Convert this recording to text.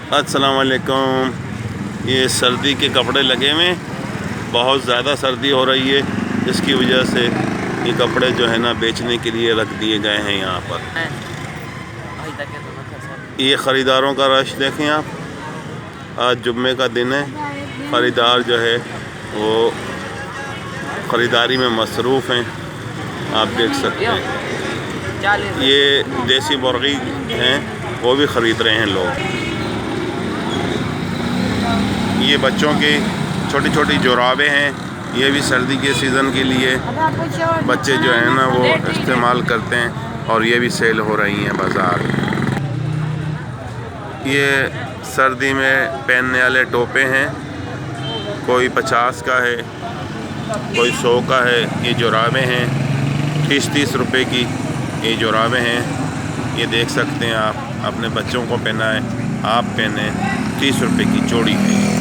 अस्सलाम वालेकुम। ये सर्दी के कपड़े लगे हुए, बहुत ज़्यादा सर्दी हो रही है, इसकी वजह से ये कपड़े जो है ना बेचने के लिए रख दिए गए हैं यहाँ पर। ये ख़रीदारों का रश देखें आप। आज जुम्मे का दिन है, ख़रीदार जो है वो ख़रीदारी में मसरूफ़ हैं, आप देख सकते हैं। ये देसी मुर्गी हैं, वो भी ख़रीद रहे हैं लोग। ये बच्चों की छोटी छोटी जुराबें हैं, ये भी सर्दी के सीज़न के लिए बच्चे जो है ना वो इस्तेमाल करते हैं, और ये भी सेल हो रही हैं बाज़ार। ये सर्दी में पहनने वाले टोपे हैं, कोई 50 का है, कोई 100 का है। ये जुराबें हैं 30-30 रुपए की, ये जुराबें हैं। ये देख सकते हैं आप, अपने बच्चों को पहनाएं, आप पहने, 30 रुपए की जोड़ी है।